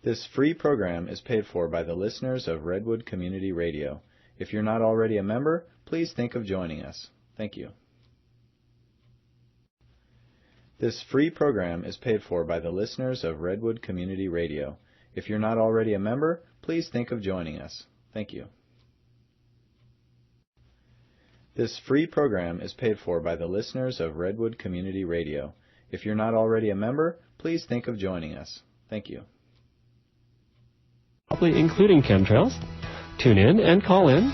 This free program is paid for by the listeners of Redwood Community Radio. If you're not already a member, please think of joining us. Thank you. This free program is paid for by the listeners of Redwood Community Radio. If you're not already a member, please think of joining us. Thank you. This free program is paid for by the listeners of Redwood Community Radio. If you're not already a member, please think of joining us. Thank you. Probably including chemtrails. Tune in and call in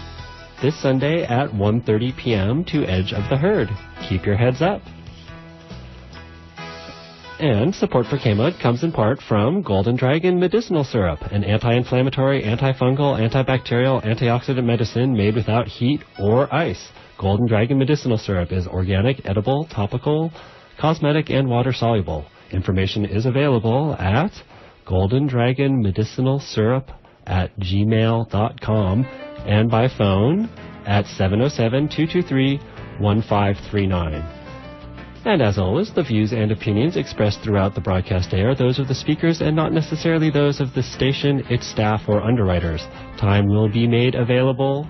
this Sunday at 1:30 p.m. to Edge of the Herd. Keep your heads up. And support for KMUD comes in part from Golden Dragon Medicinal Syrup, an anti-inflammatory, antifungal, antibacterial, antioxidant medicine made without heat or ice. Golden Dragon Medicinal Syrup is organic, edible, topical, cosmetic, and water-soluble. Information is available at goldendragonmedicinalsyrup@gmail.com and by phone at 707-223-1539. And as always, the views and opinions expressed throughout the broadcast day are those of the speakers and not necessarily those of the station, its staff, or underwriters. Time will be made available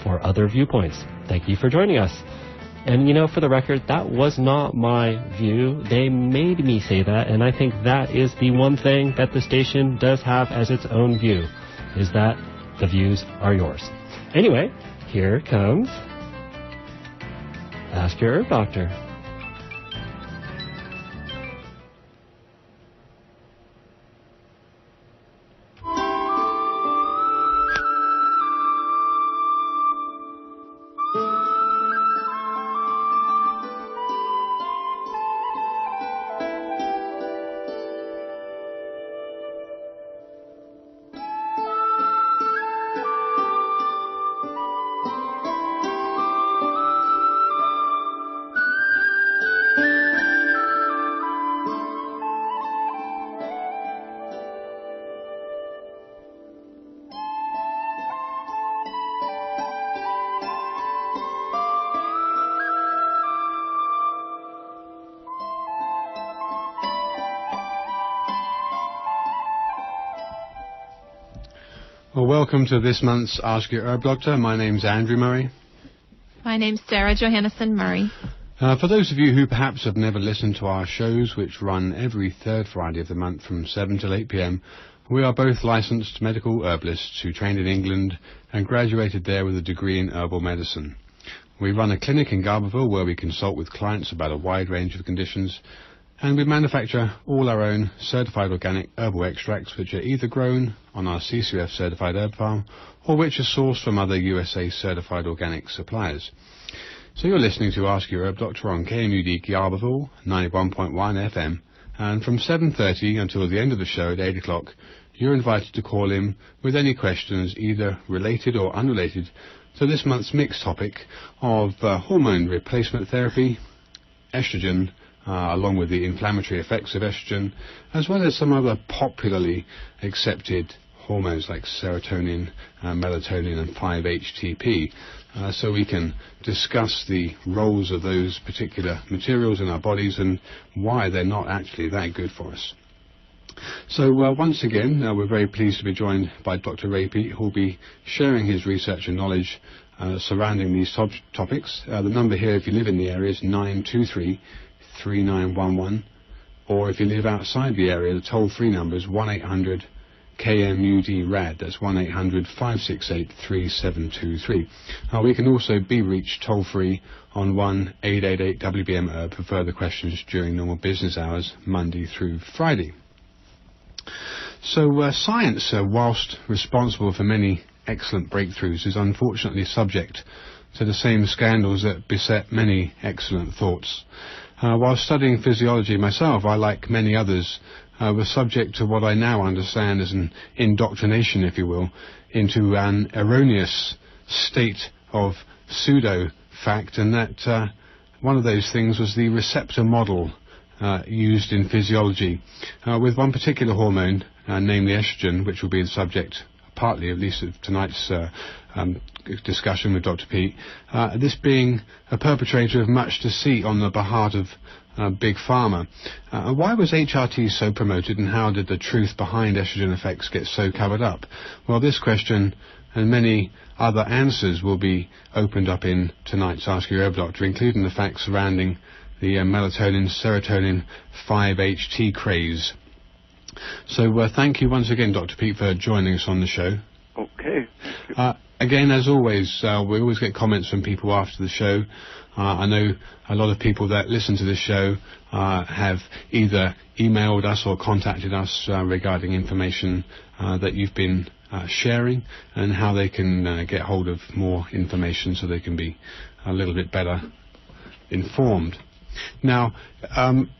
for other viewpoints. Thank you for joining us. And, for the record, that was not my view. They made me say that, and I think that is the one thing that the station does have as its own view, is that the views are yours. Anyway, here comes Ask Your Herb Doctor. Well, welcome to this month's Ask Your Herb Doctor. My name's Andrew Murray. My name's Sarah Johannesson Murray. For those of you who perhaps have never listened to our shows, which run every third Friday of the month from 7 till 8 p.m, we are both licensed medical herbalists who trained in England and graduated there with a degree in herbal medicine. We run a clinic in Garberville where we consult with clients about a wide range of conditions, and we manufacture all our own certified organic herbal extracts, which are either grown on our CCF certified herb farm or which are sourced from other USA certified organic suppliers. So you're listening to Ask Your Herb Doctor on KMUD Garberville 91.1 FM, and from 7:30 until the end of the show at 8 o'clock, you're invited to call in with any questions, either related or unrelated, to this month's mixed topic of hormone replacement therapy, estrogen, along with the inflammatory effects of estrogen, as well as some other popularly accepted hormones like serotonin, melatonin and 5-HTP, so we can discuss the roles of those particular materials in our bodies and why they're not actually that good for us. So once again, we're very pleased to be joined by Dr. Ray Peat, who will be sharing his research and knowledge surrounding these topics. The number here, if you live in the area, is 923-3911, or if you live outside the area, the toll-free number is 1-800-KMUD-RAD. That's 1-800-568-3723. We can also be reached toll-free on 1-888-WBM-HERB for further questions during normal business hours, Monday through Friday. So science, whilst responsible for many excellent breakthroughs, is unfortunately subject to the same scandals that beset many excellent thoughts. While studying physiology myself, I, like many others, was subject to what I now understand as an indoctrination, if you will, into an erroneous state of pseudo-fact, and that one of those things was the receptor model used in physiology, with one particular hormone, namely estrogen, which will be the subject partly at least of tonight's discussion with Dr. Peat, this being a perpetrator of much deceit on the behalf of Big Pharma. Why was HRT so promoted, and how did the truth behind estrogen effects get so covered up? Well, this question and many other answers will be opened up in tonight's Ask Your Herb Doctor, including the facts surrounding the melatonin, serotonin 5-HT craze. So thank you once again, Dr. Peat, for joining us on the show. Okay. Again, as always, we always get comments from people after the show. I know a lot of people that listen to this show have either emailed us or contacted us regarding information that you've been sharing, and how they can get hold of more information so they can be a little bit better informed. Now,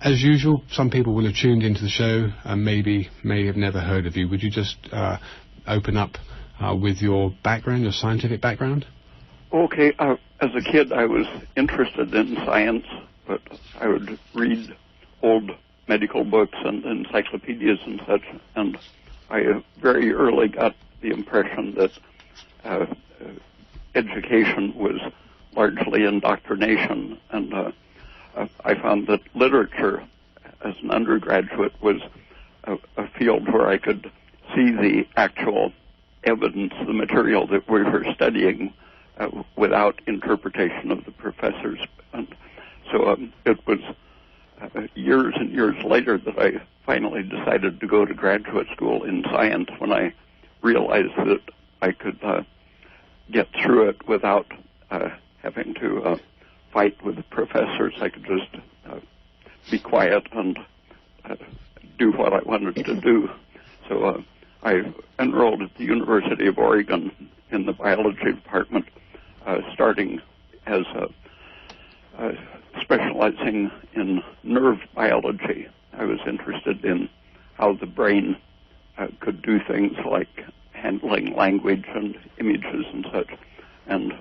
as usual, some people will have tuned into the show and may have never heard of you. Would you just open up with your background, your scientific background? Okay. As a kid, I was interested in science, but I would read old medical books and encyclopedias and such, and I very early got the impression that education was largely indoctrination, and I found that literature as an undergraduate was a field where I could see the actual evidence, the material that we were studying, without interpretation of the professors. And so it was years and years later that I finally decided to go to graduate school in science, when I realized that I could get through it without having to fight with the professors. I could just be quiet and do what I wanted to do. So I enrolled at the University of Oregon in the biology department, starting as specializing in nerve biology. I was interested in how the brain could do things like handling language and images and such. And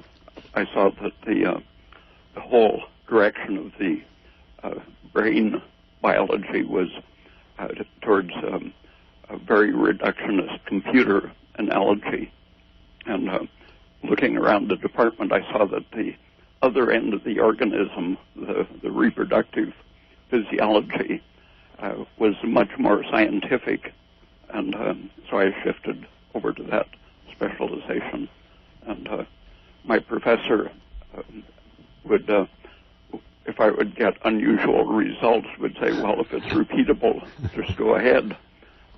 I saw that the whole direction of the brain biology was towards a very reductionist computer analogy. And looking around the department, I saw that the other end of the organism, the reproductive physiology, was much more scientific. And so I shifted over to that specialization. And my professor would, if I would get unusual results, would say, well, if it's repeatable, just go ahead.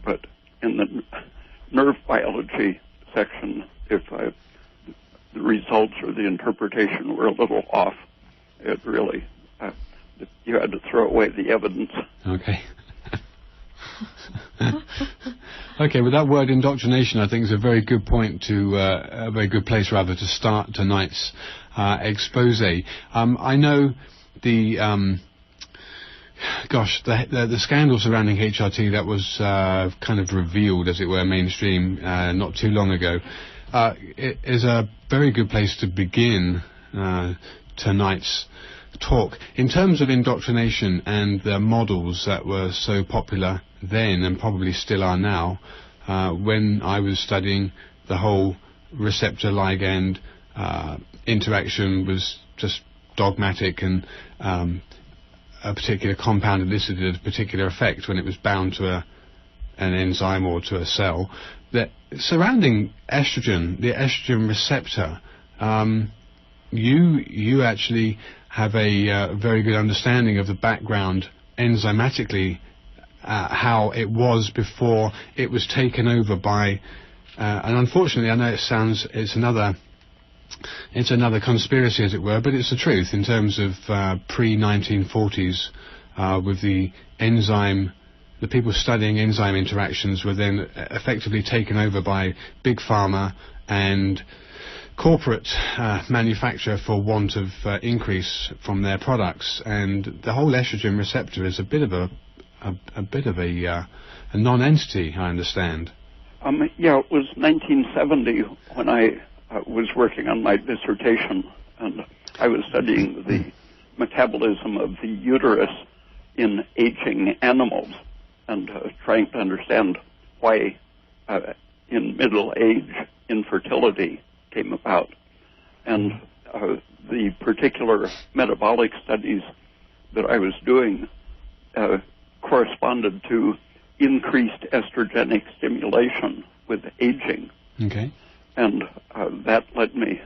But in the nerve biology section, if the results or the interpretation were a little off, it really, you had to throw away the evidence. Okay. Okay, well, that word indoctrination, I think, is a very good point to, a very good place, rather, to start tonight's expose. I know the scandal surrounding HRT that was kind of revealed, as it were, mainstream not too long ago. It is a very good place to begin tonight's talk. In terms of indoctrination and the models that were so popular then and probably still are now, when I was studying, the whole receptor ligand interaction was just dogmatic, and a particular compound elicited a particular effect when it was bound to an enzyme or to a cell. That surrounding estrogen, the estrogen receptor, you actually have a very good understanding of the background enzymatically, how it was before it was taken over by, and unfortunately, I know it's another conspiracy, as it were, but it's the truth in terms of pre-1940s, with the enzyme. The people studying enzyme interactions were then effectively taken over by Big Pharma and corporate manufacture for want of increase from their products, and the whole estrogen receptor is a bit of a non-entity, I understand. Yeah, it was 1970 when I was working on my dissertation, and I was studying the metabolism of the uterus in aging animals, and trying to understand why in middle age infertility came about. And the particular metabolic studies that I was doing corresponded to increased estrogenic stimulation with aging. Okay. And that led me,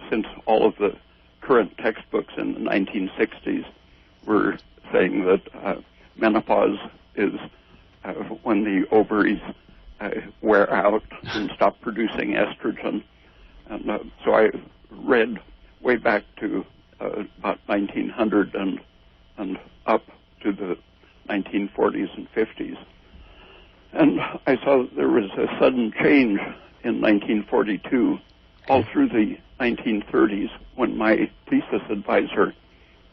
since all of the current textbooks in the 1960s were saying that menopause is when the ovaries wear out and stop producing estrogen. And so I read way back to about 1900 and up to the 1940s and 50s. And I saw that there was a sudden change in 1942 all through the 1930s when my thesis advisor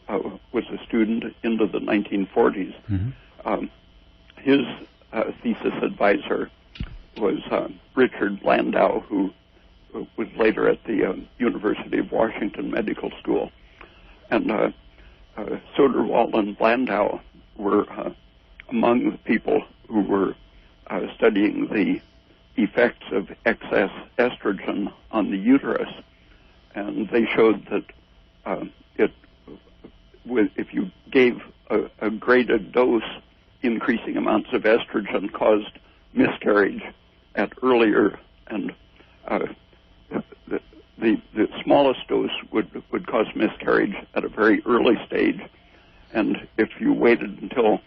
was a student into the 1940s. Mm-hmm. His thesis advisor was Richard Landau, who was later at the University of Washington Medical School. And Soderwall and Landau were among the people who were studying the effects of excess estrogen on the uterus. And they showed that if you gave a graded dose, increasing amounts of estrogen caused miscarriage at earlier, and the smallest dose would cause miscarriage at a very early stage. And if you waited until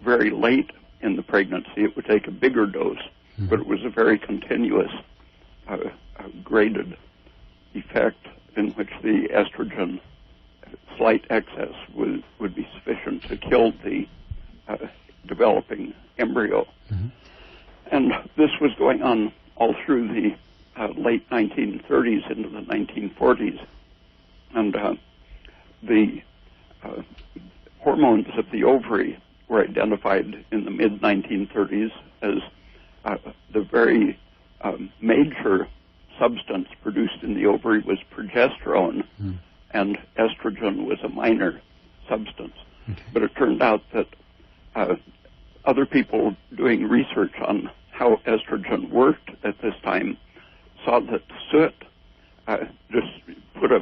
very late in the pregnancy, it would take a bigger dose. Mm-hmm. But it was a very continuous, graded effect in which the estrogen slight excess would be sufficient to kill the developing embryo. Mm-hmm. And this was going on all through the late 1930s into the 1940s. And the hormones of the ovary were identified in the mid-1930s as the very major substance produced in the ovary was progesterone, and estrogen was a minor substance. Okay. But it turned out that other people doing research on how estrogen worked at this time saw that soot, just put a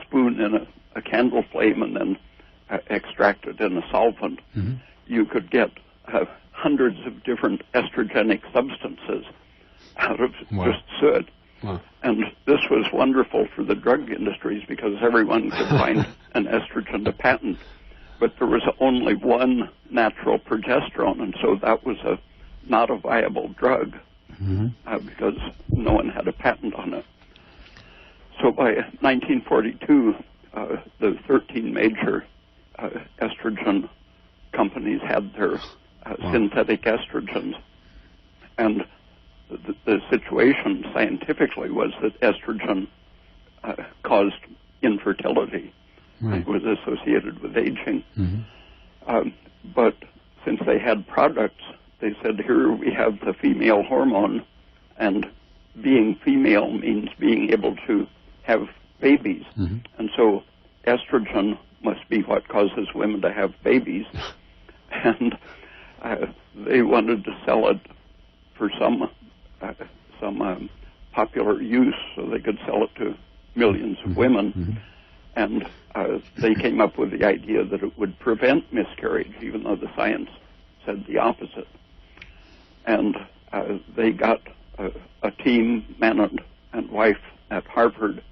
spoon in a candle flame and then extract it in a solvent, mm-hmm. you could get hundreds of different estrogenic substances out of just soot. Wow. And this was wonderful for the drug industries because everyone could find an estrogen to patent. But there was only one natural progesterone, and so that was not a viable drug, mm-hmm. Because no one had a patent on it. So by 1942, the 13 major estrogen companies had their synthetic estrogens. And the situation scientifically was that estrogen caused infertility. Right. It was associated with aging. Mm-hmm. But since they had products, they said, here we have the female hormone, and being female means being able to have babies. Mm-hmm. And so estrogen must be what causes women to have babies. And they wanted to sell it for some popular use so they could sell it to millions of women. Mm-hmm. And they came up with the idea that it would prevent miscarriage, even though the science said the opposite. And they got a team, man and wife, at Harvard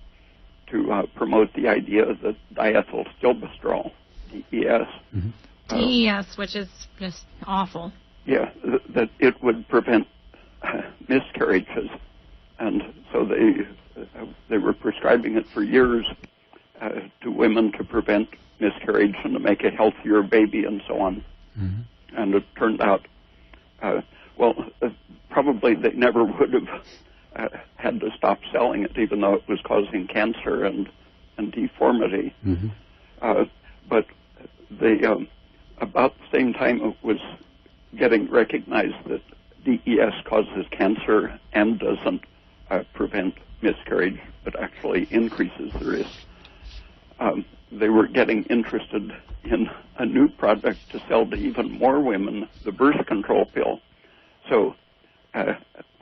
to promote the idea that diethylstilbestrol, DES. Mm-hmm. DES, which is just awful. Yeah, that it would prevent miscarriages. And so they were prescribing it for years to women to prevent miscarriage and to make a healthier baby and so on. Mm-hmm. And it turned out, probably they never would have had to stop selling it, even though it was causing cancer and deformity. Mm-hmm. But they, about the same time it was getting recognized that DES causes cancer and doesn't prevent miscarriage, but actually increases the risk. They were getting interested in a new product to sell to even more women, the birth control pill. So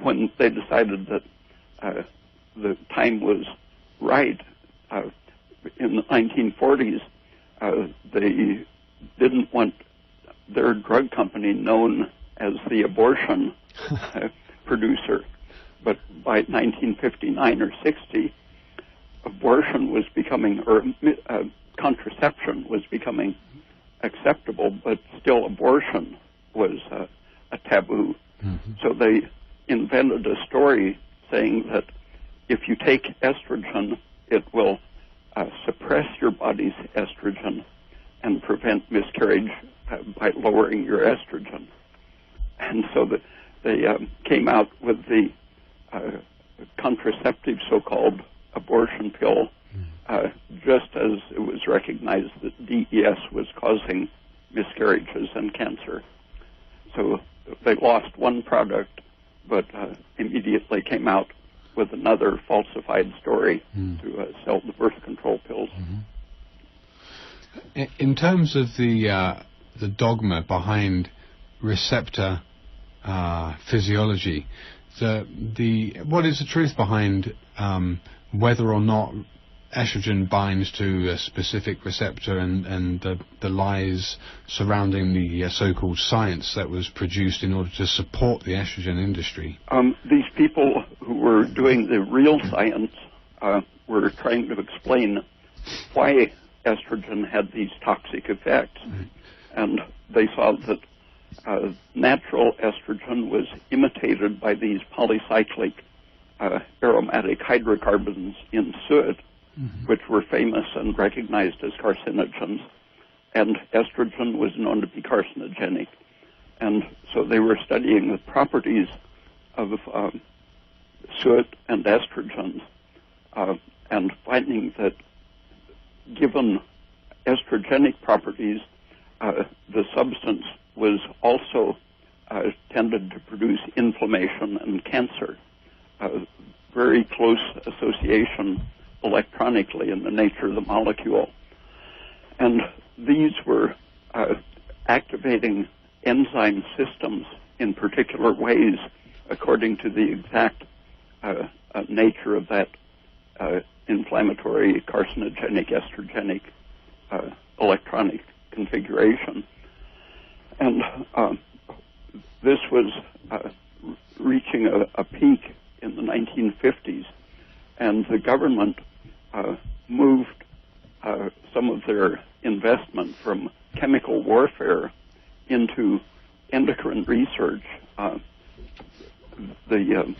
when they decided that the time was right, in the 1940s, they didn't want their drug company known as the abortion producer. But by 1959 or 60, abortion was becoming, or contraception was becoming acceptable, but still abortion was a taboo. Mm-hmm. So they invented a story saying that if you take estrogen, it will suppress your body's estrogen and prevent miscarriage by lowering your estrogen. And so they came out with the contraceptive so-called abortion pill, just as it was recognized that DES was causing miscarriages and cancer. So they lost one product, but immediately came out with another falsified story to sell the birth control pills. Mm-hmm. In terms of the dogma behind receptor physiology, what is the truth behind whether or not estrogen binds to a specific receptor and the lies surrounding the so-called science that was produced in order to support the estrogen industry? These people who were doing the real science were trying to explain why estrogen had these toxic effects. Right. And they saw that natural estrogen was imitated by these polycyclic aromatic hydrocarbons in soot, which were famous and recognized as carcinogens, and estrogen was known to be carcinogenic. And so they were studying the properties of soot and estrogens and finding that given estrogenic properties, the substance was also tended to produce inflammation and cancer. Very close association electronically in the nature of the molecule. And these were activating enzyme systems in particular ways according to the exact nature of that inflammatory, carcinogenic, estrogenic electronic configuration. And this was reaching a peak in the 1950s, and the government moved some of their investment from chemical warfare into endocrine research. The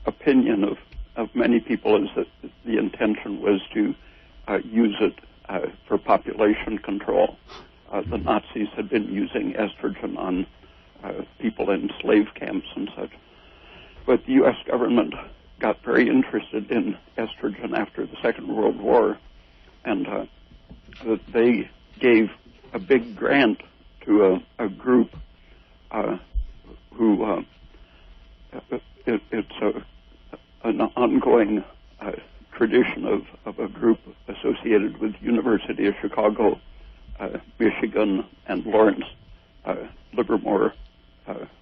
opinion of many people is that the intention was to use it for population control. The Nazis had been using estrogen on people in slave camps and such. But the U.S. government got very interested in estrogen after the Second World War, and they gave a big grant to a group who it's an ongoing tradition of a group associated with University of Chicago, Michigan, and Lawrence Livermore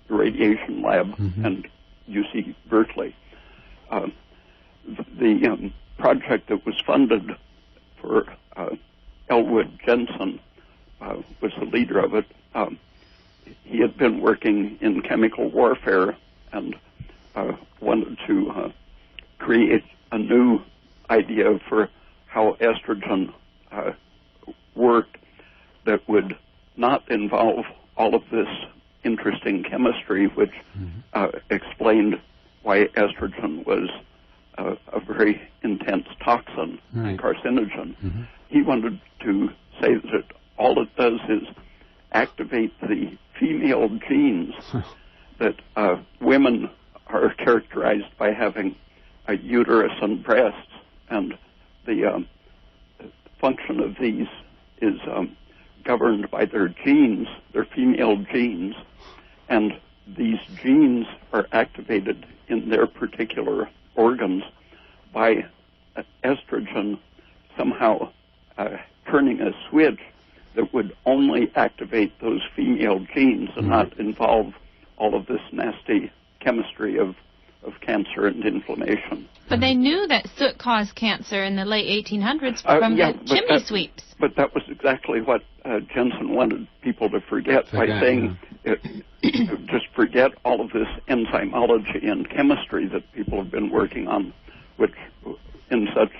Radiation Lab, and UC Berkeley. The project that was funded for Elwood Jensen was the leader of it. He had been working in chemical warfare and wanted to create a new idea for how estrogen worked that would not involve all of this interesting chemistry, which explained why estrogen was a very intense toxin, carcinogen. He wanted to say that all it does is activate the female genes, that women are characterized by having a uterus and breasts, and the function of these is governed by their genes, their female genes, and these genes are activated in their particular organs by estrogen somehow turning a switch that would only activate those female genes and not involve all of this nasty chemistry of cancer and inflammation. But they knew that soot caused cancer in the late 1800s from the chimney sweeps. But that was exactly what Jensen wanted people to forget by saying, just forget all of this enzymology and chemistry that people have been working on, which in such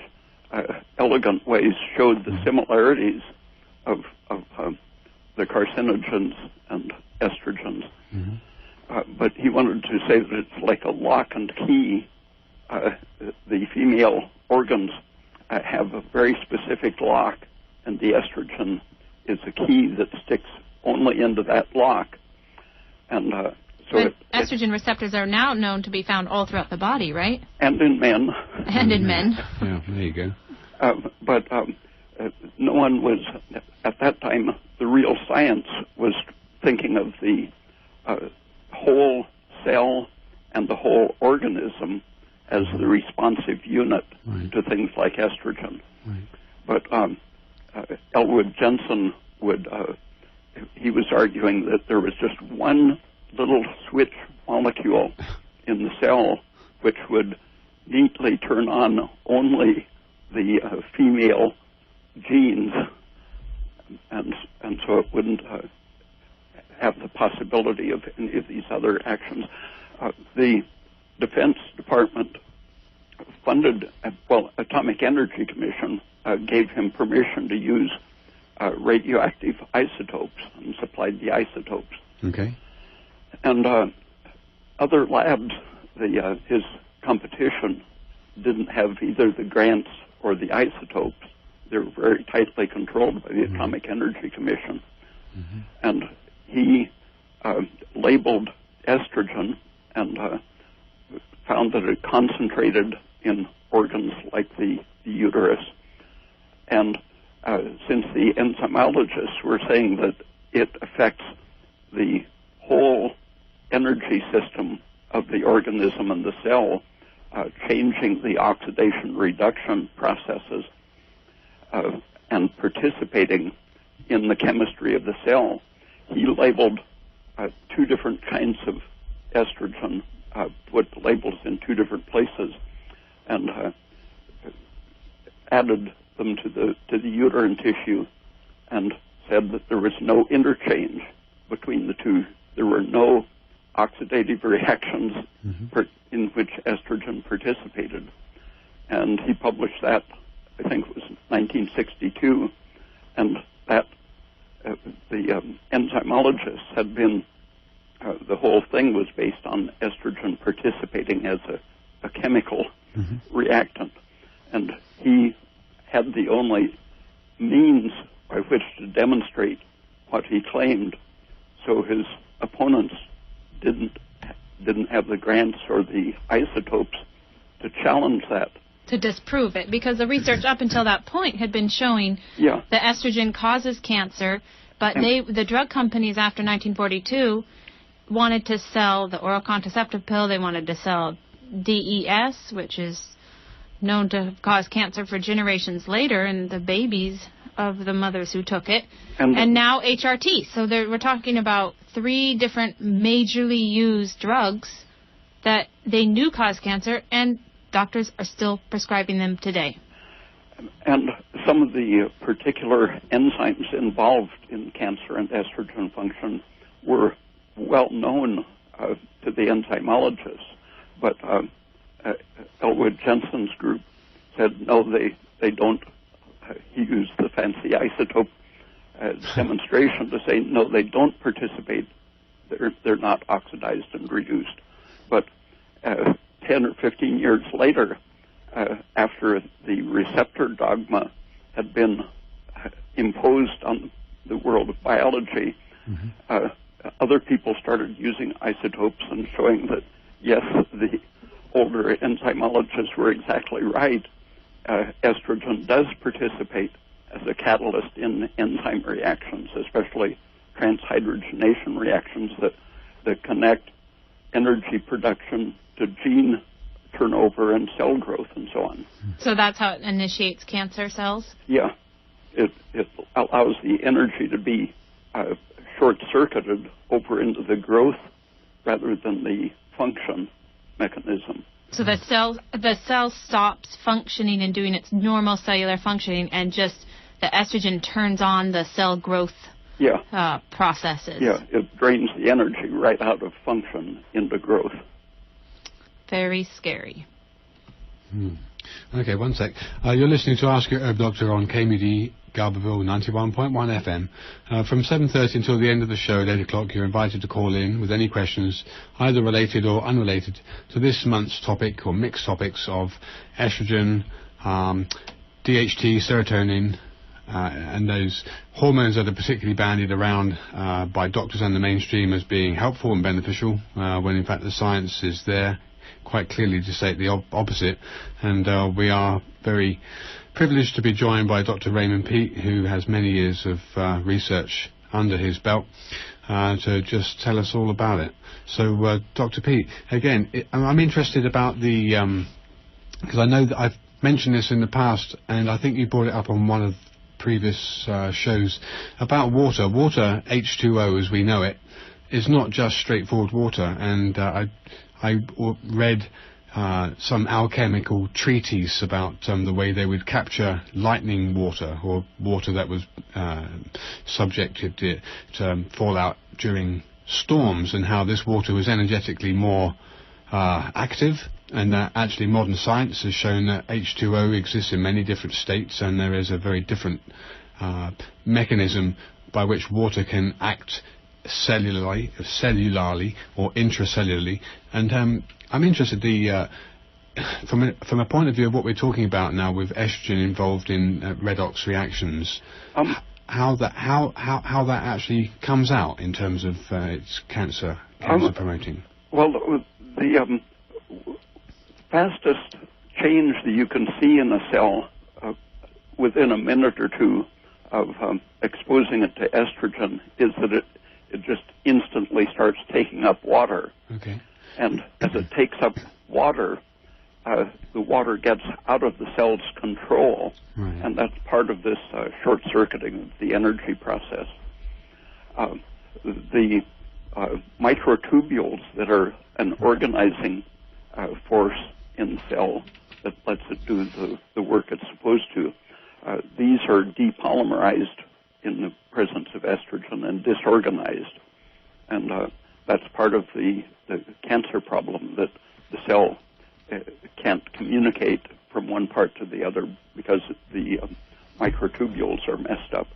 elegant ways showed the similarities of the carcinogens and estrogens. Mm-hmm. But he wanted to say that it's like a lock and key. The female organs have a very specific lock, and the estrogen is a key that sticks only into that lock. And estrogen receptors are now known to be found all throughout the body, right? And in men. And in men. Yeah, there you go. But no one was, at that time, the real science was thinking of the whole cell and the whole organism as the responsive unit to things like estrogen. Right. But Elwood Jensen he was arguing that there was just one little switch molecule in the cell which would neatly turn on only the female genes, and so it wouldn't have the possibility of any of these other actions. The Defense Department funded, Atomic Energy Commission gave him permission to use radioactive isotopes and supplied the isotopes. Okay. And other labs, his competition didn't have either the grants or the isotopes. They were very tightly controlled by the Atomic Energy Commission. Mm-hmm. And he labeled estrogen and found that it concentrated in organs like the uterus. And since the enzymologists were saying that it affects the whole energy system of the organism and the cell, changing the oxidation reduction processes and participating in the chemistry of the cell, he labeled two different kinds of estrogen, put the labels in two different places, and added them to the uterine tissue, and said that there was no interchange between the two. There were no oxidative reactions in which estrogen participated. And he published that, I think it was 1962, and that the enzymologists had been, the whole thing was based on estrogen participating as a chemical reactant. And he had the only means by which to demonstrate what he claimed, so his opponents didn't have the grants or the isotopes to challenge that. To disprove it, because the research up until that point had been showing that estrogen causes cancer, but the drug companies after 1942 wanted to sell the oral contraceptive pill. They wanted to sell DES, which is known to cause cancer for generations later in the babies of the mothers who took it, and now HRT. So we're talking about three different majorly used drugs that they knew caused cancer, and doctors are still prescribing them today. And some of the particular enzymes involved in cancer and estrogen function were well known to the enzymologists, but Elwood Jensen's group said no, they don't. He used the fancy isotope demonstration to say no, they don't participate. They're not oxidized and reduced. But 10 or 15 years later, after the receptor dogma had been imposed on the world of biology, other people started using isotopes and showing that, yes, the older enzymologists were exactly right. Estrogen does participate as a catalyst in enzyme reactions, especially transhydrogenation reactions that connect energy production to gene turnover and cell growth and so on. So that's how it initiates cancer cells? Yeah. It allows the energy to be short-circuited over into the growth rather than the function. So the cell stops functioning and doing its normal cellular functioning, and just the estrogen turns on the cell growth processes. Yeah, it drains the energy right out of function into growth. Very scary. Okay, one sec. You're listening to Ask Your Herb Doctor on KMUD Garberville 91.1 FM. From 7:30 until the end of the show at 8 o'clock, you're invited to call in with any questions, either related or unrelated, to this month's topic or mixed topics of estrogen, DHT, serotonin, and those hormones that are particularly bandied around by doctors and the mainstream as being helpful and beneficial, when in fact the science is there quite clearly to state the opposite. And we are very privileged to be joined by Dr. Raymond Peat, who has many years of research under his belt, to just tell us all about it. So, Dr. Peat, again, I'm interested about the, because I know that I've mentioned this in the past, and I think you brought it up on one of the previous shows, about water. Water, H2O as we know it, is not just straightforward water, and I read some alchemical treatise about the way they would capture lightning water, or water that was subjected to fallout during storms, and how this water was energetically more active, and that actually modern science has shown that H2O exists in many different states, and there is a very different mechanism by which water can act cellularly or intracellularly. And I'm interested from a point of view of what we're talking about now with estrogen involved in redox reactions, how that actually comes out in terms of its cancer promoting. Well, the fastest change that you can see in a cell within a minute or two of exposing it to estrogen is that it just instantly starts taking up water. Okay. And as it takes up water, the water gets out of the cell's control, right. And that's part of this short-circuiting of the energy process. The microtubules that are an organizing force in the cell that lets it do the work it's supposed to, these are depolymerized in the presence of estrogen and disorganized. And that's part of the cancer problem, that the cell can't communicate from one part to the other because the microtubules are messed up.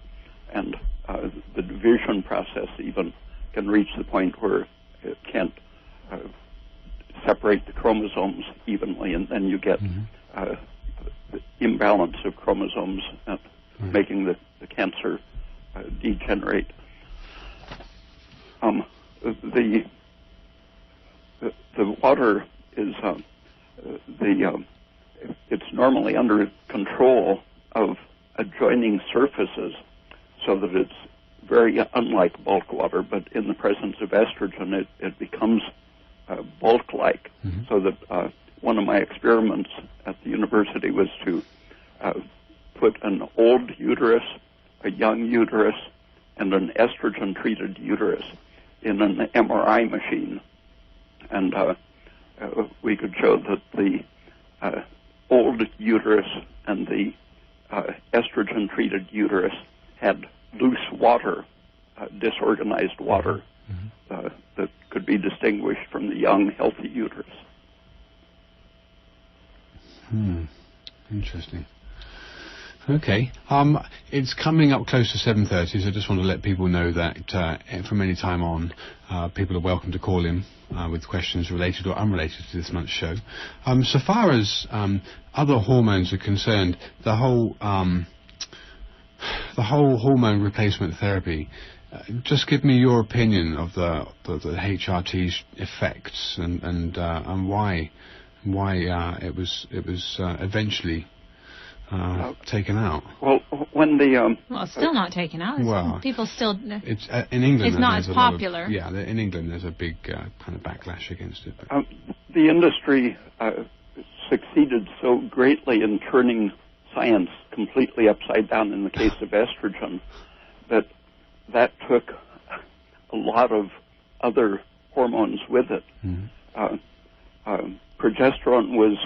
And the division process even can reach the point where it can't separate the chromosomes evenly, and then you get the imbalance of chromosomes, making the cancer degenerate. The water is it's normally under control of adjoining surfaces, so that it's very unlike bulk water, but in the presence of estrogen it becomes bulk-like. So that one of my experiments at the university was to put an old uterus, a young uterus, and an estrogen-treated uterus in an MRI machine. And we could show that the old uterus and the estrogen-treated uterus had loose water, disorganized water, that could be distinguished from the young, healthy uterus. Interesting. Okay. It's coming up close to 7:30, so I just want to let people know that from any time on, people are welcome to call in with questions related or unrelated to this month's show. So far as other hormones are concerned, the whole hormone replacement therapy, just give me your opinion of the HRT's effects and why it was eventually taken out. Well, when the well, it's still not taken out. People still. It's in England. It's not as popular. In England, there's a big kind of backlash against it. The industry succeeded so greatly in turning science completely upside down in the case of estrogen that took a lot of other hormones with it. progesterone was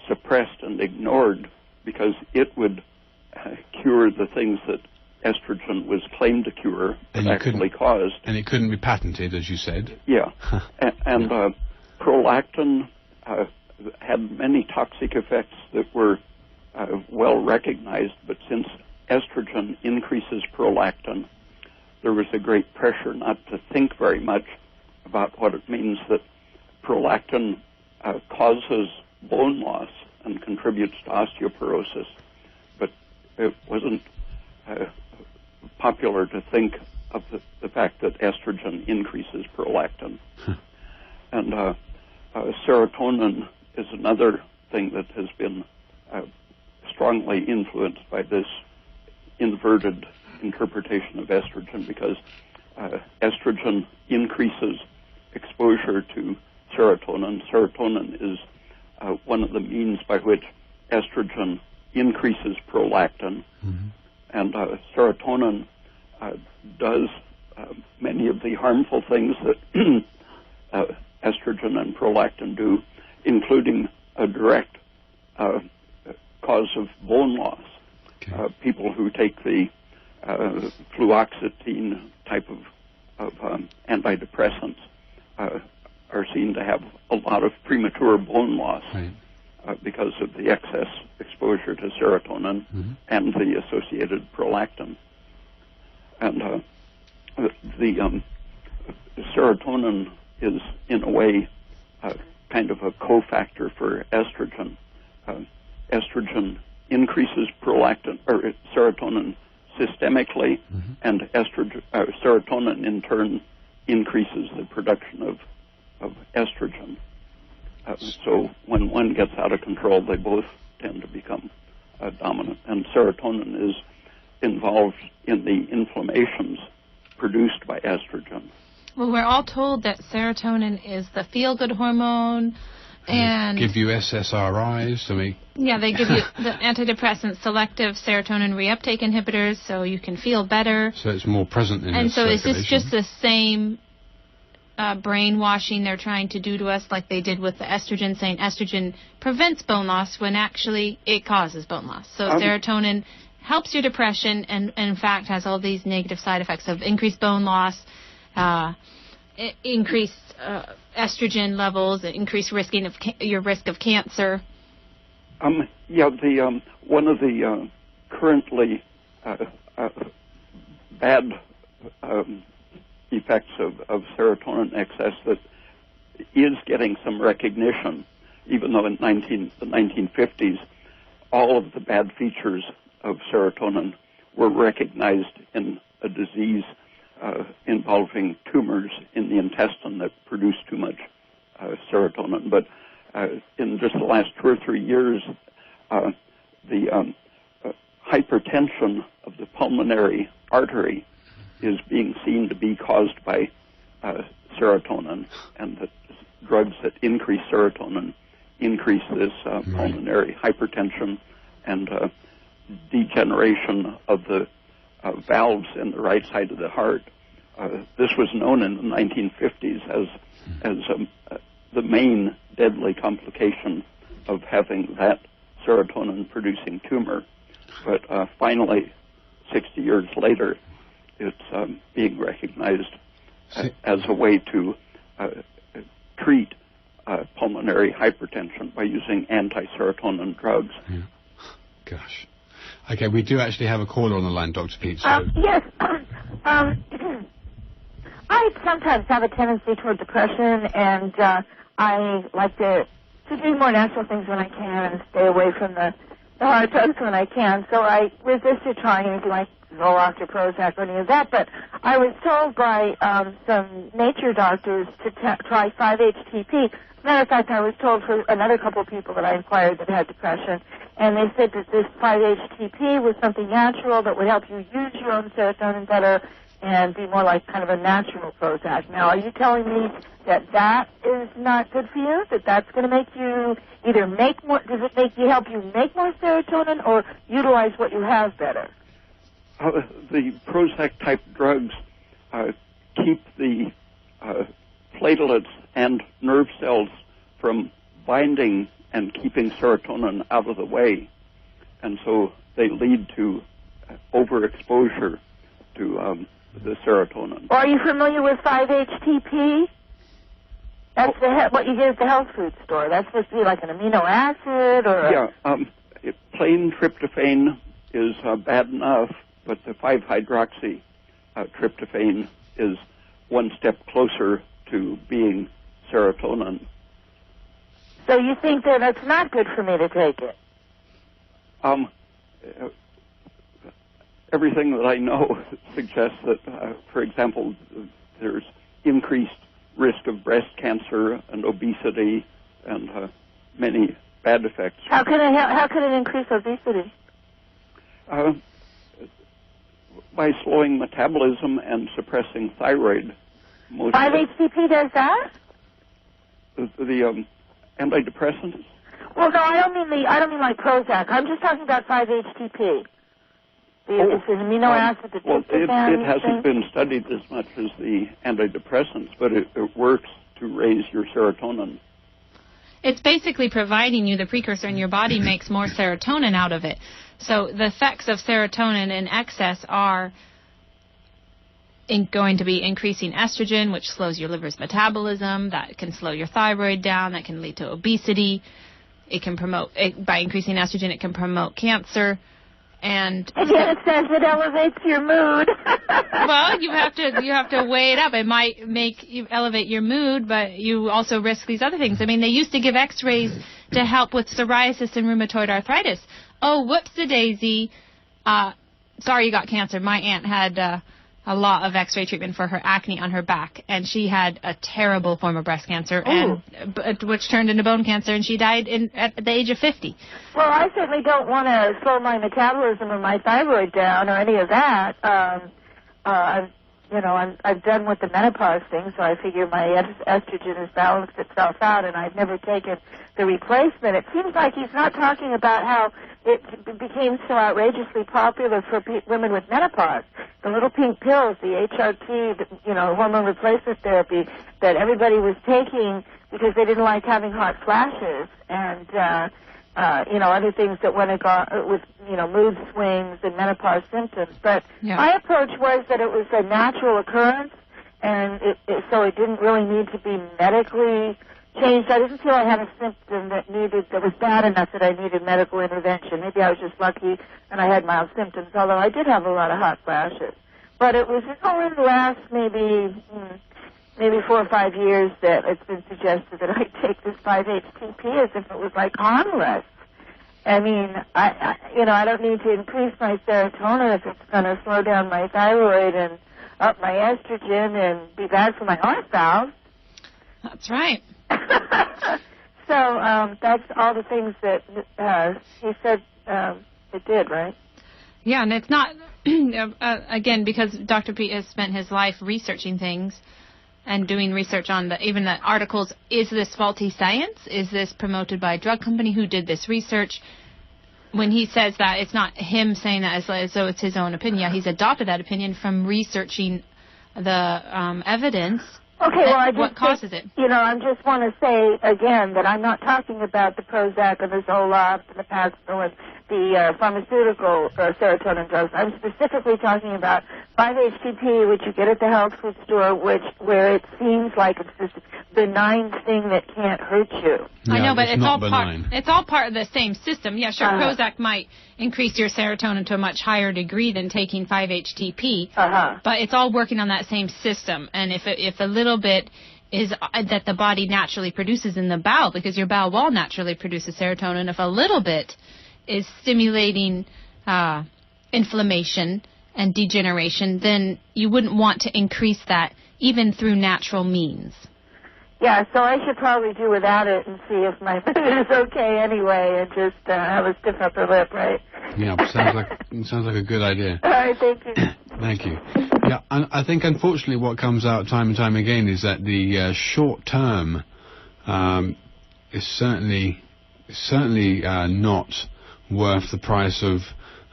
suppressed and ignored because it would cure the things that estrogen was claimed to cure, but actually caused. And it couldn't be patented, as you said. Yeah. and prolactin had many toxic effects that were well recognized, but since estrogen increases prolactin, there was a great pressure not to think very much about what it means that prolactin causes bone loss and contributes to osteoporosis, but it wasn't popular to think of the fact that estrogen increases prolactin. And serotonin is another thing that has been strongly influenced by this inverted interpretation of estrogen, because estrogen increases exposure to serotonin. Serotonin is one of the means by which estrogen increases prolactin. Mm-hmm. And serotonin does many of the harmful things that estrogen and prolactin do, including a direct cause of bone loss. Okay. People who take the fluoxetine type of antidepressants are seen to have a lot of premature bone loss. Right. Because of the excess exposure to serotonin mm-hmm. and the associated prolactin. And the serotonin is, in a way, kind of a cofactor for estrogen. Estrogen increases prolactin or serotonin systemically, mm-hmm. and serotonin in turn increases the production of estrogen. So when one gets out of control, they both tend to become dominant. And serotonin is involved in the inflammations produced by estrogen. Well, we're all told that serotonin is the feel-good hormone, and give you SSRIs. Yeah, they give you the antidepressant selective serotonin reuptake inhibitors, so you can feel better. So it's more present in and so is this just the same brainwashing they're trying to do to us, like they did with the estrogen, saying estrogen prevents bone loss when actually it causes bone loss? So serotonin helps your depression and in fact has all these negative side effects of increased bone loss, increased estrogen levels, increased risking of your risk of cancer. One of the currently bad effects of serotonin excess that is getting some recognition, even though in the 1950s all of the bad features of serotonin were recognized in a disease involving tumors in the intestine that produce too much serotonin. But in just the last 2 or 3 years, the hypertension of the pulmonary artery is being seen to be caused by serotonin, and that drugs that increase serotonin increase this pulmonary hypertension and degeneration of the valves in the right side of the heart. This was known in the 1950s as the main deadly complication of having that serotonin-producing tumor. But finally, 60 years later, it's being recognized as a way to treat pulmonary hypertension by using anti-serotonin drugs. Yeah. Gosh. Okay, we do actually have a caller on the line, Dr. Peat. So. Yes. I sometimes have a tendency toward depression, and I like to do more natural things when I can and stay away from the hard drugs when I can. So I resisted trying anything like Zoloft or Prozac or any of that, but I was told by some nature doctors to try 5-HTP. Matter of fact, I was told for another couple of people that I inquired that had depression, and they said that this 5-HTP was something natural that would help you use your own serotonin better and be more like kind of a natural Prozac. Now, are you telling me that that is not good for you, that that's going to make you either make more, does it help you make more serotonin or utilize what you have better? The Prozac-type drugs keep the platelets and nerve cells from binding and keeping serotonin out of the way. And so they lead to overexposure to the serotonin. Are you familiar with 5-HTP? That's what you get at the health food store. That's supposed to be like an amino acid or... Yeah, plain tryptophan is bad enough, but the 5-hydroxy tryptophan is one step closer to being serotonin. So you think that it's not good for me to take it? Everything that I know suggests that, for example, there's increased risk of breast cancer and obesity and many bad effects. How can it increase obesity? By slowing metabolism and suppressing thyroid. 5-HTP does that? The antidepressants? Well, no, I don't mean like Prozac. I'm just talking about 5-HTP. It's an amino acid that it hasn't been studied as much as the antidepressants, but it works to raise your serotonin. It's basically providing you the precursor, and your body makes more serotonin out of it. So the effects of serotonin in excess are going to be increasing estrogen, which slows your liver's metabolism. That can slow your thyroid down. That can lead to obesity. It can promote, by increasing estrogen, it can promote cancer. And yet it says it elevates your mood. Well, you have to weigh it up. It might make you elevate your mood, but you also risk these other things. I mean, they used to give X-rays to help with psoriasis and rheumatoid arthritis. Oh, whoops-a-daisy. Sorry you got cancer. My aunt had a lot of X-ray treatment for her acne on her back, and she had a terrible form of breast cancer, which turned into bone cancer, and she died at the age of 50. Well, I certainly don't want to slow my metabolism or my thyroid down or any of that. I've done with the menopause thing, so I figure my estrogen has balanced itself out, and I've never taken the replacement. It seems like he's not talking about how it became so outrageously popular for women with menopause. The little pink pills, the HRT, hormone replacement therapy that everybody was taking because they didn't like having hot flashes, and other things that went with mood swings and menopause symptoms. But my approach was that it was a natural occurrence, and so it didn't really need to be medically changed. I didn't feel I had a symptom that was bad enough that I needed medical intervention. Maybe I was just lucky and I had mild symptoms, although I did have a lot of hot flashes. But it was in the last maybe 4 or 5 years that it's been suggested that I take this 5-HTP as if it was like harmless. I mean, I don't need to increase my serotonin if it's going to slow down my thyroid and up my estrogen and be bad for my heart valves. That's right. So that's all the things that he said it did, right? Yeah, and it's not, again, because Dr. Peat has spent his life researching things and doing research on even the articles. Is this faulty science? Is this promoted by a drug company? Who did this research? When he says that, it's not him saying that as though it's his own opinion. Yeah, he's adopted that opinion from researching the evidence. Okay, well, what causes it? I just want to say again that I'm not talking about the Prozac and the Zoloft and the Paxil and the pharmaceutical serotonin drugs. I'm specifically talking about 5-HTP, which you get at the health food store, where it seems like it's this benign thing that can't hurt you. Yeah, I know, but it's all part of the same system. Yeah, sure, Prozac might increase your serotonin to a much higher degree than taking 5-HTP, but it's all working on that same system. And if a little bit is that the body naturally produces in the bowel, because your bowel wall naturally produces serotonin, if a little bit is stimulating inflammation and degeneration, then you wouldn't want to increase that even through natural means. Yeah, so I should probably do without it and see if my mood is okay anyway, and just have a stiff upper lip, right? Yeah, sounds like a good idea. All right, thank you. Thank you. Yeah, and I think unfortunately what comes out time and time again is that the short term is certainly not worth the price of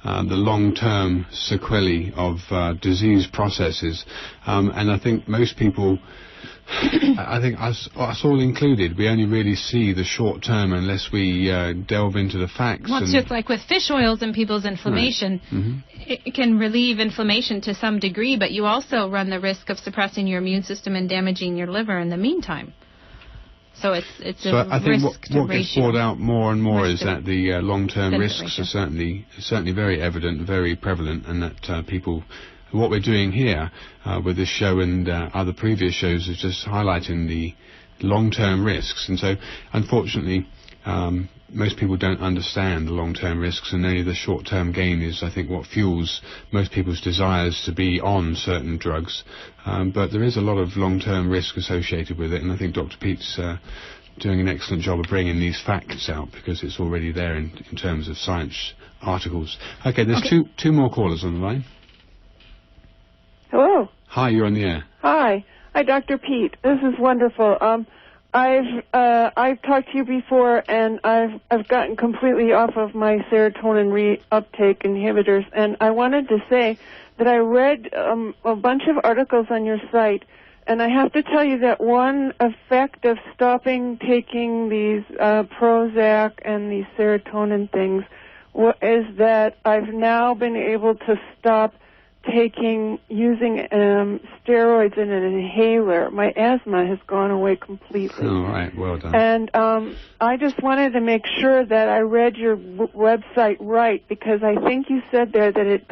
the long-term sequelae of disease processes. And I think most people I think us all included, we only really see the short term unless we delve into the facts. Well, it's just like with fish oils and people's inflammation. Right. Mm-hmm. It can relieve inflammation to some degree, but you also run the risk of suppressing your immune system and damaging your liver in the meantime. So it's so a I think risk to what gets brought out more and more is that the long-term risks ratio. are certainly very evident, very prevalent, and that people. What we're doing here with this show and other previous shows is just highlighting the long-term risks. And so, unfortunately, most people don't understand the long-term risks, and only the short-term gain is, I think, what fuels most people's desires to be on certain drugs. But there is a lot of long-term risk associated with it, and I think Dr. Peat's doing an excellent job of bringing these facts out because it's already there in terms of science articles. Okay, there's two more callers on the line. Hello. Hi, you're on the air. Hi, Dr. Peat. This is wonderful. I've talked to you before, and I've gotten completely off of my serotonin reuptake inhibitors, and I wanted to say that I read a bunch of articles on your site, and I have to tell you that one effect of stopping taking these Prozac and these serotonin things is that I've now been able to stop using steroids in an inhaler. My asthma has gone away completely. All right, well done. And I just wanted to make sure that I read your website right, because I think you said there that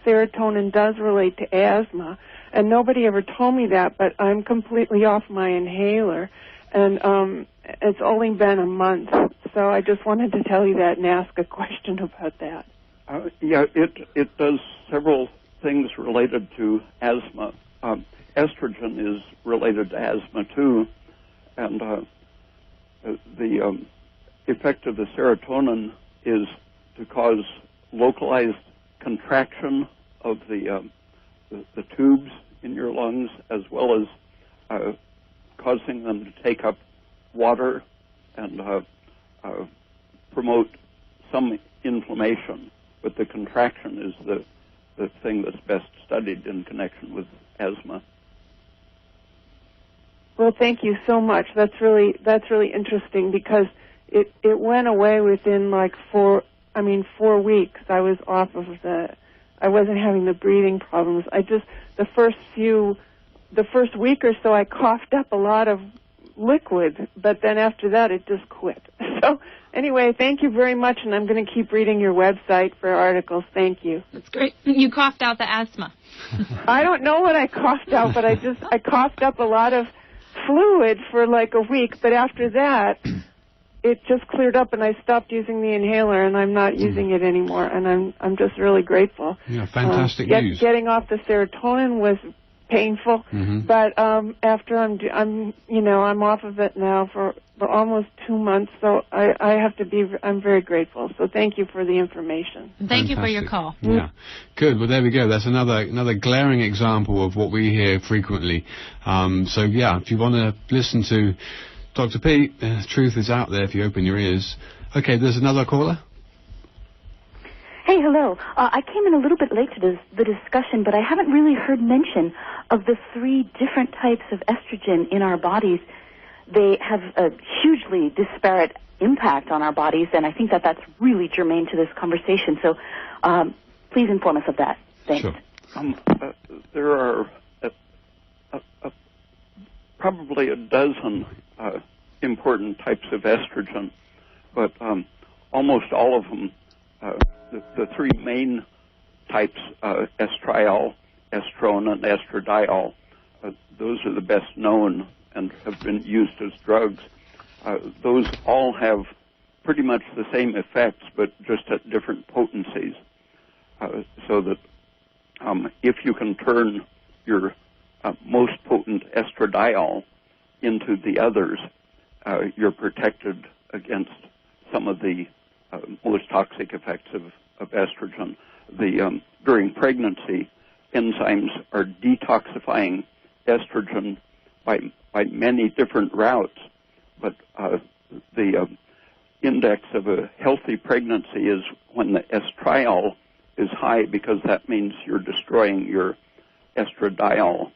serotonin does relate to asthma, and nobody ever told me that, but I'm completely off my inhaler, and it's only been a month, so I just wanted to tell you that and ask a question about that. Yeah, it does several things related to asthma. Estrogen is related to asthma too, and the effect of the serotonin is to cause localized contraction of the tubes in your lungs, as well as causing them to take up water and promote some inflammation. But the contraction is the thing that's best studied in connection with asthma. Well, thank you so much. That's really interesting, because it went away within like 4 weeks. I was off of I wasn't having the breathing problems. The first week or so I coughed up a lot of liquid, but then after that it just quit. So anyway, thank you very much, and I'm going to keep reading your website for articles. Thank you. That's great. You coughed out the asthma. I don't know what I coughed out, but I coughed up a lot of fluid for like a week, but after that it just cleared up, and I stopped using the inhaler, and I'm not using it anymore, and I'm just really grateful. Yeah, fantastic news. Getting off the serotonin was painful, but after I'm off of it now for almost 2 months, so I'm very grateful. So thank you for the information. Thank you for your call. Yeah, good. Well, there we go. That's another glaring example of what we hear frequently. So yeah, if you want to listen to Dr. Peat, the truth is out there if you open your ears. Okay, there's another caller. Hey, hello. I came in a little bit late to the discussion, but I haven't really heard mention of the 3 different types of estrogen in our bodies. They have a hugely disparate impact on our bodies, and I think that's really germane to this conversation. So please inform us of that. Thanks. Sure. There are probably a dozen important types of estrogen, but almost all of them, the 3 main types, estriol, estrone, and estradiol, those are the best known and have been used as drugs. Those all have pretty much the same effects, but just at different potencies. So that if you can turn your most potent estradiol into the others, you're protected against some of the most toxic effects of estrogen. During pregnancy, enzymes are detoxifying estrogen by many different routes, but the index of a healthy pregnancy is when the estriol is high, because that means you're destroying your estradiol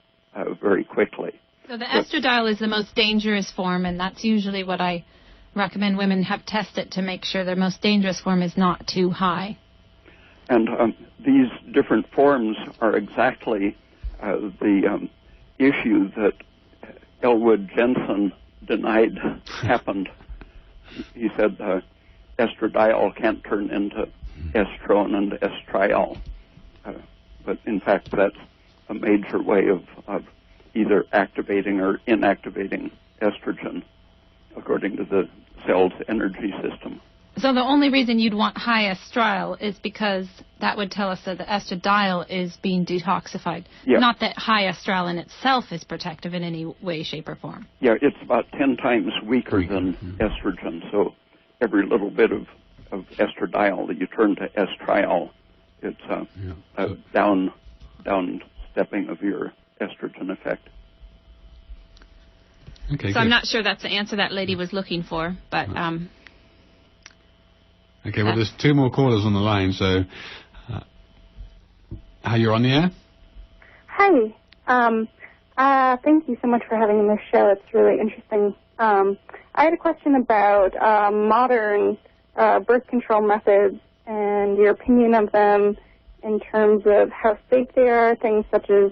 very quickly. So the estradiol is the most dangerous form, and that's usually what I recommend women have tested to make sure their most dangerous form is not too high. And these different forms are exactly the issue that Elwood Jensen denied happened. He said estradiol can't turn into estrone and estriol. But in fact, that's a major way of either activating or inactivating estrogen, according to the cell's energy system. So the only reason you'd want high estriol is because that would tell us that the estradiol is being detoxified. Yeah. Not that high estriol in itself is protective in any way, shape, or form. Yeah, it's about 10 times weaker than estrogen. So every little bit of estradiol that you turn to estriol, it's a down stepping of your estrogen effect. Okay, so I'm not sure that's the answer that lady was looking for, but... Okay, well, there's two more callers on the line, so you're on the air? Hi. Thank you so much for having this show. It's really interesting. I had a question about modern birth control methods and your opinion of them in terms of how safe they are, things such as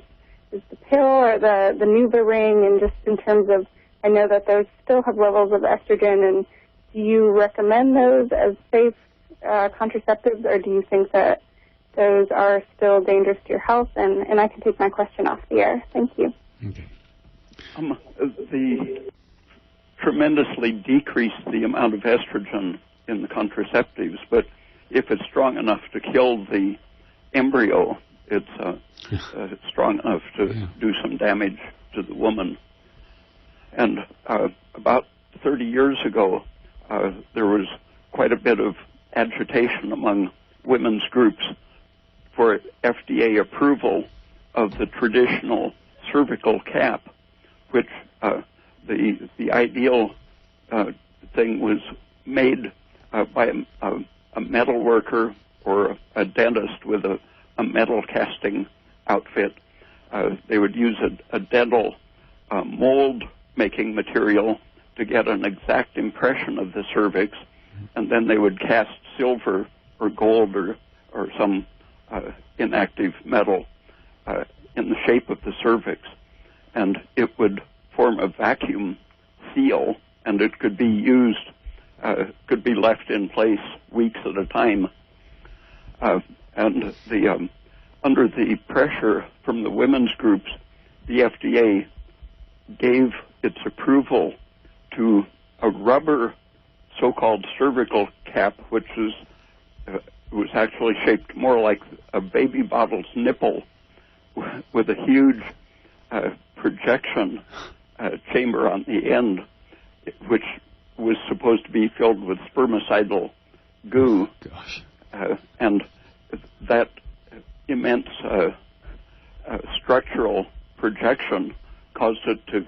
the pill or the NuvaRing, and just in terms of, I know that those still have levels of estrogen, and do you recommend those as safe contraceptives, or do you think that those are still dangerous to your health? And I can take my question off the air. Thank you. Okay. The tremendously decreased the amount of estrogen in the contraceptives, but if it's strong enough to kill the embryo, it's strong enough to do some damage to the woman. And about 30 years ago, there was quite a bit of agitation among women's groups for FDA approval of the traditional cervical cap, which the ideal thing was made by a metal worker or a dentist with a metal casting outfit. They would use a dental mold-making material to get an exact impression of the cervix, and then they would cast silver or gold or some inactive metal in the shape of the cervix, and it would form a vacuum seal, and it could be used, could be left in place weeks at a time. And under the pressure from the women's groups, the FDA gave its approval to a rubber so-called cervical cap, which was actually shaped more like a baby bottle's nipple, with a huge projection chamber on the end, which was supposed to be filled with spermicidal goo. Gosh. And that immense structural projection caused it to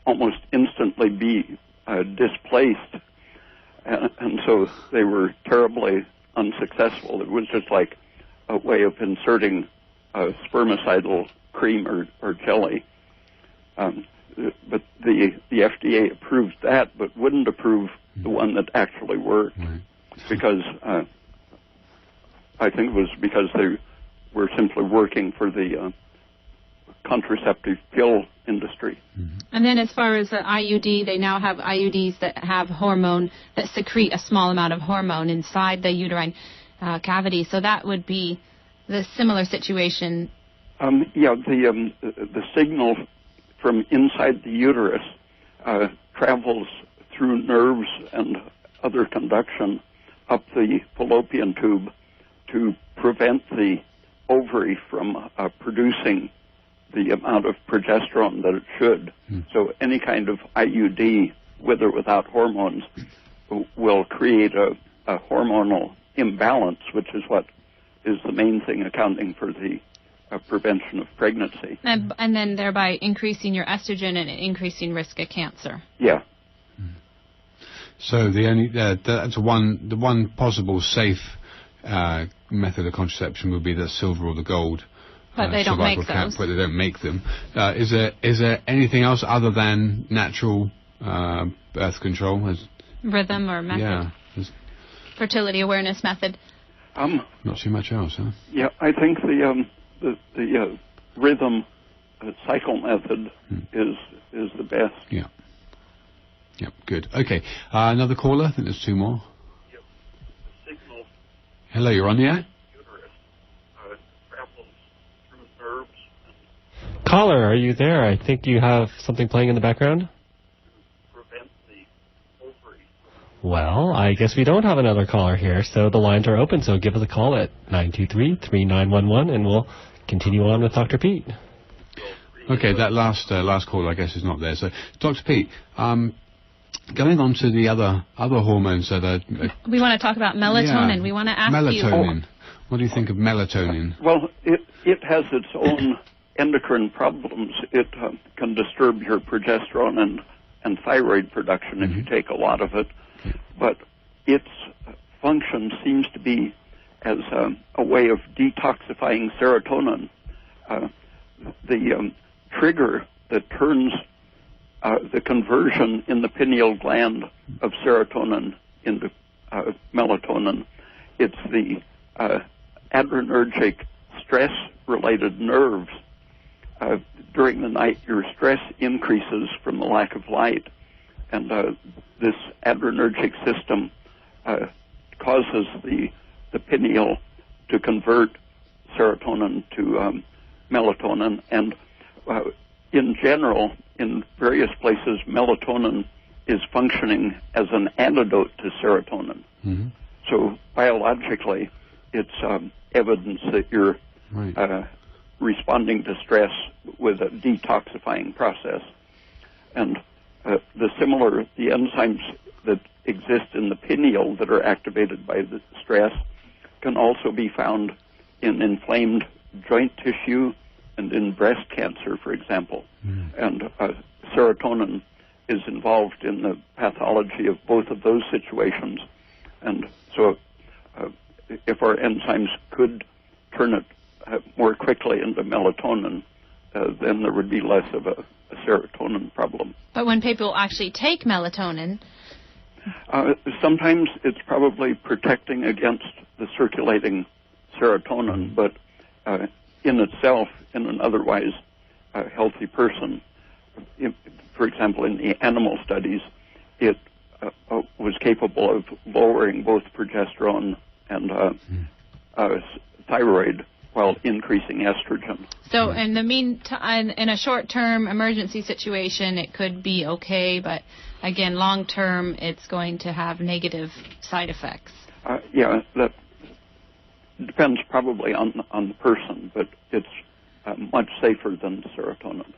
almost instantly be displaced. And so they were terribly unsuccessful. It was just like a way of inserting spermicidal cream or jelly. But the FDA approved that, but wouldn't approve the one that actually worked, because I think it was because they were simply working for the contraceptive pill industry. And then as far as the IUD, they now have IUDs that have hormone, that secrete a small amount of hormone inside the uterine cavity. So that would be the similar situation. The signal from inside the uterus travels through nerves and other conduction up the fallopian tube to prevent the ovary from producing the amount of progesterone that it should. So any kind of IUD, with or without hormones, will create a hormonal imbalance, which is what is the main thing accounting for the prevention of pregnancy. And then thereby increasing your estrogen and increasing risk of cancer. Yeah. So the one possible safe method of contraception would be the silver or the gold. But they don't make those. But they don't make them. Is there anything else other than natural birth control? Rhythm or method? Yeah. Fertility awareness method. Not too much else, huh? Yeah, I think the rhythm cycle method is the best. Yeah. Yep, good. Okay, another caller. I think there's two more. Yep. The signal. Hello, you're on the air. Uterus travels through nerves. Caller, are you there? I think you have something playing in the background. Prevent the ovary. Well, I guess we don't have another caller here, so the lines are open. So give us a call at 923-3911, and we'll continue on with Dr. Peat. Okay, that last caller, I guess, is not there. So, Dr. Peat, going on to the other hormones that are... we want to talk about melatonin. Yeah, we want to ask melatonin. you... What do you think of melatonin? Well, it has its own endocrine problems. It can disturb your progesterone and thyroid production if you take a lot of it. But its function seems to be as a way of detoxifying serotonin. The trigger that turns the conversion in the pineal gland of serotonin into melatonin, it's the adrenergic stress-related nerves. During the night, your stress increases from the lack of light, and this adrenergic system causes the pineal to convert serotonin to melatonin, and in general, in various places, melatonin is functioning as an antidote to serotonin. Mm-hmm. So biologically, it's evidence that you're responding to stress with a detoxifying process. And the enzymes that exist in the pineal that are activated by the stress can also be found in inflamed joint tissue and in breast cancer, for example. And serotonin is involved in the pathology of both of those situations. And so if our enzymes could turn it more quickly into melatonin, then there would be less of a serotonin problem. But when people actually take melatonin... sometimes it's probably protecting against the circulating serotonin, but in itself, in an otherwise healthy person, for example, in the animal studies, it was capable of lowering both progesterone and thyroid while increasing estrogen. So in the meantime, in a short-term emergency situation, it could be okay, but again, long-term, it's going to have negative side effects. Yeah, that depends probably on the person, but it's much safer than serotonin.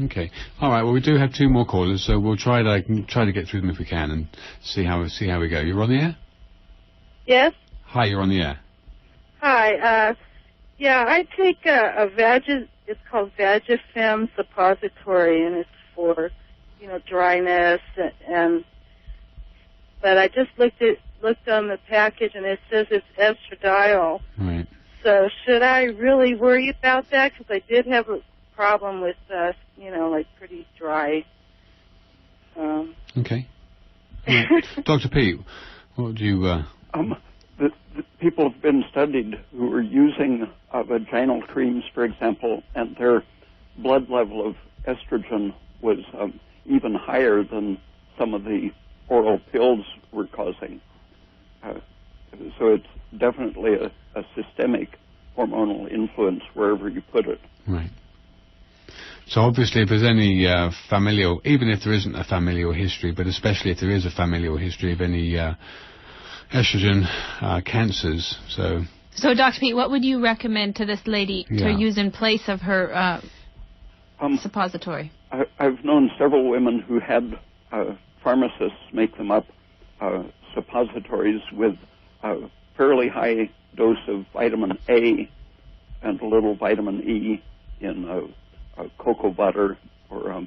Okay. All right. Well, we do have two more callers, so we'll try to get through them if we can and see how we go. You're on the air? Yes. Hi, you're on the air. Hi. Yeah, I take it's called Vagifem suppository, and it's for, dryness, but I just looked on the package, and it says it's estradiol. Right. So should I really worry about that? Because I did have a problem with, pretty dry. Okay. Right. Dr. Peat, what do you... The people have been studied who are using vaginal creams, for example, and their blood level of estrogen was even higher than some of the oral pills were causing. So it's definitely a systemic hormonal influence wherever you put it. Right. So obviously if there's any familial, even if there isn't a familial history, but especially if there is a familial history of any estrogen cancers, So Dr. Peat, what would you recommend to this lady to use in place of her suppository? I've known several women who had pharmacists make them up suppositories with a fairly high dose of vitamin A and a little vitamin E in cocoa butter or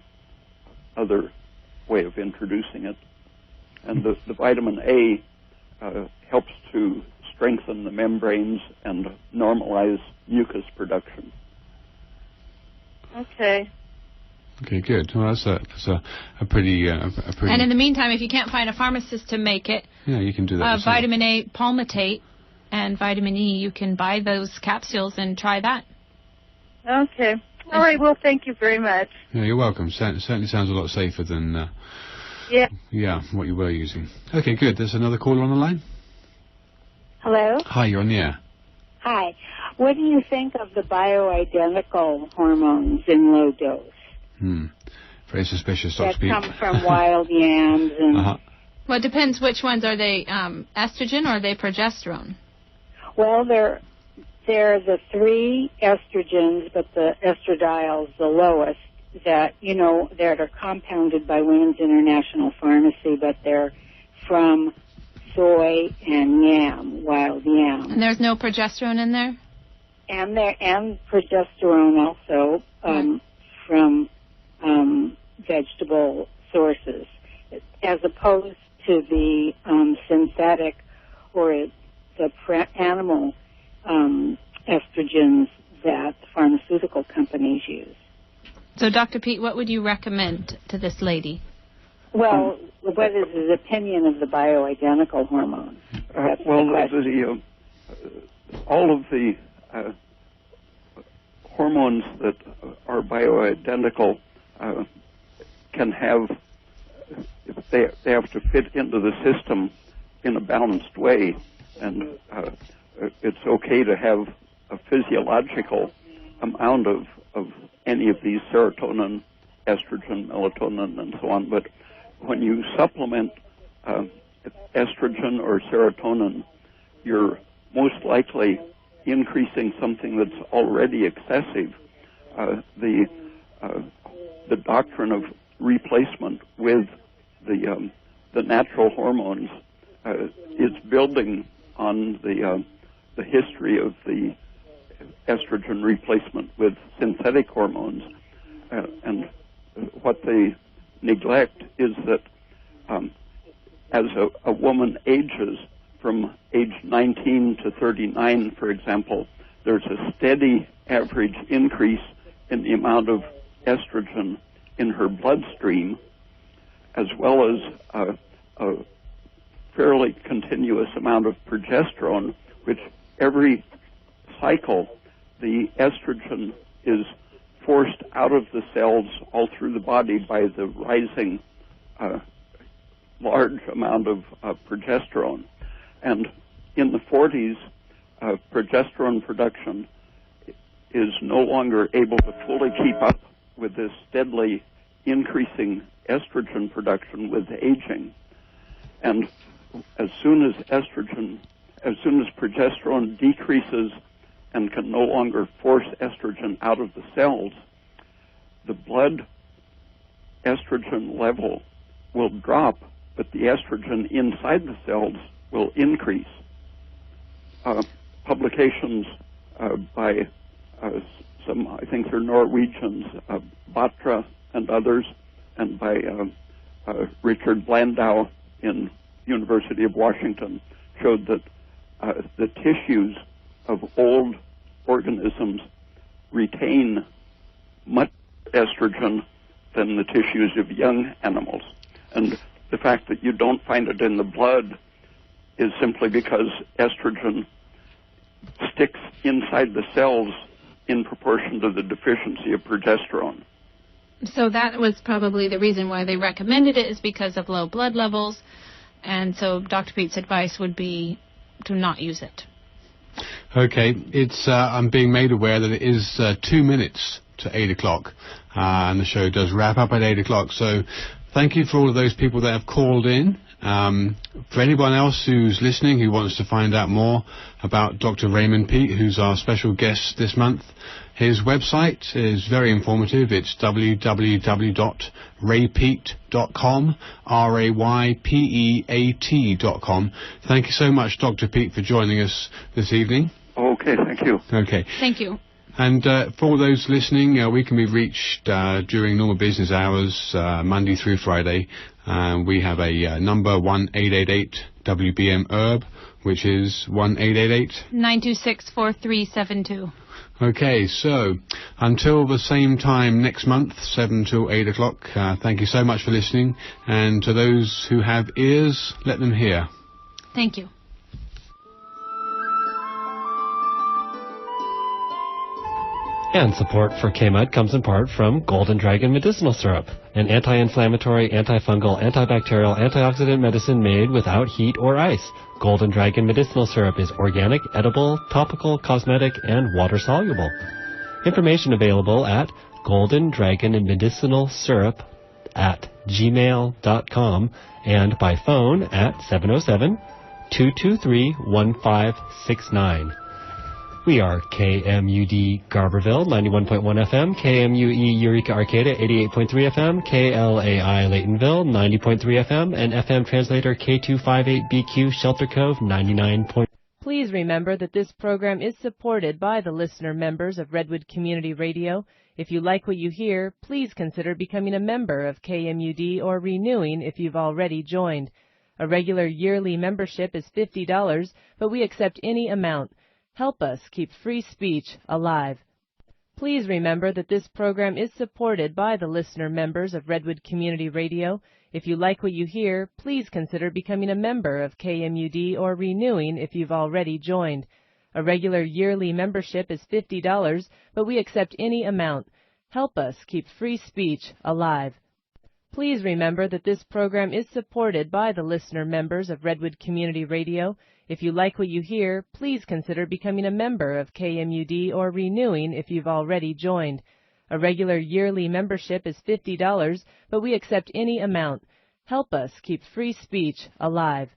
other way of introducing it. And the vitamin A helps to strengthen the membranes and normalize mucus production. Okay. Okay, good. Well, that's a pretty. And in the meantime, if you can't find a pharmacist to make it, yeah, you can do that. Vitamin A palmitate and vitamin E, you can buy those capsules and try that. Okay. All right. Well, thank you very much. Yeah, you're welcome. Certainly sounds a lot safer than. Yeah, what you were using. Okay, good. There's another caller on the line. Hello? Hi, you're on the air. Hi. What do you think of the bioidentical hormones in low dose? Very suspicious, Dr. Peat. That come from wild yams and... Well, it depends which ones. Are they estrogen or are they progesterone? Well, they're the 3 estrogens, but the estradiol's the lowest that, that are compounded by Women's International Pharmacy, but they're from soy and yam, wild yam. And there's no progesterone in there? And progesterone also from vegetable sources, as opposed to the synthetic or the animal estrogens that pharmaceutical companies use. So, Dr. Peat, what would you recommend to this lady? Well, what is his opinion of the bioidentical hormones? All of the hormones that are bioidentical can have, they have to fit into the system in a balanced way, and it's okay to have a physiological amount of any of these: serotonin, estrogen, melatonin, and so on. But when you supplement estrogen or serotonin, you're most likely increasing something that's already excessive. The doctrine of replacement with the natural hormones is building on the history of the estrogen replacement with synthetic hormones, and what they neglect is that as a woman ages, from age 19 to 39, for example, there's a steady average increase in the amount of estrogen in her bloodstream, as well as a fairly continuous amount of progesterone, which every cycle the estrogen is forced out of the cells all through the body by the rising large amount of progesterone. And in the 40s, progesterone production is no longer able to fully keep up with this steadily increasing estrogen production with aging. And as soon as progesterone decreases and can no longer force estrogen out of the cells, the blood estrogen level will drop, but the estrogen inside the cells will increase. Publications by some, I think they're Norwegians, Batra and others, and by Richard Blandau in University of Washington, showed that the tissues of old organisms retain much estrogen than the tissues of young animals. And the fact that you don't find it in the blood is simply because estrogen sticks inside the cells in proportion to the deficiency of progesterone. So that was probably the reason why they recommended it, is because of low blood levels. And so Dr. Peat's advice would be to not use it. Okay, I'm being made aware that it is 2 minutes to 8 o'clock, and the show does wrap up at 8 o'clock. So thank you for all of those people that have called in. For anyone else who's listening who wants to find out more about Dr. Raymond Peat, who's our special guest this month, his website is very informative. It's www.raypeat.com, RAYPEAT.com. Thank you so much, Dr. Peat, for joining us this evening. Okay, thank you. Okay. Thank you. And for all those listening, we can be reached during normal business hours, Monday through Friday. We have a number 1-888-888-888. WBM Herb, which is 1-888-926-4372. Okay, so until the same time next month, 7 till 8 o'clock, thank you so much for listening, and to those who have ears, let them hear. Thank you. And support for KMUD comes in part from Golden Dragon Medicinal Syrup, an anti-inflammatory, antifungal, antibacterial, antioxidant medicine made without heat or ice. Golden Dragon Medicinal Syrup is organic, edible, topical, cosmetic, and water-soluble. Information available at Golden Dragon Medicinal Syrup at gmail.com and by phone at 707-223-1569. We are KMUD Garberville, 91.1 FM, KMUE Eureka Arcata, 88.3 FM, KLAI Laytonville, 90.3 FM, and FM translator K258BQ Shelter Cove, 99. Please remember that this program is supported by the listener members of Redwood Community Radio. If you like what you hear, please consider becoming a member of KMUD or renewing if you've already joined. A regular yearly membership is $50, but we accept any amount. Help us keep free speech alive. Please remember that this program is supported by the listener members of Redwood Community Radio. If you like what you hear, please consider becoming a member of KMUD or renewing if you've already joined. A regular yearly membership is $50, but we accept any amount. Help us keep free speech alive. Please remember that this program is supported by the listener members of Redwood Community Radio. If you like what you hear, please consider becoming a member of KMUD or renewing if you've already joined. A regular yearly membership is $50, but we accept any amount. Help us keep free speech alive.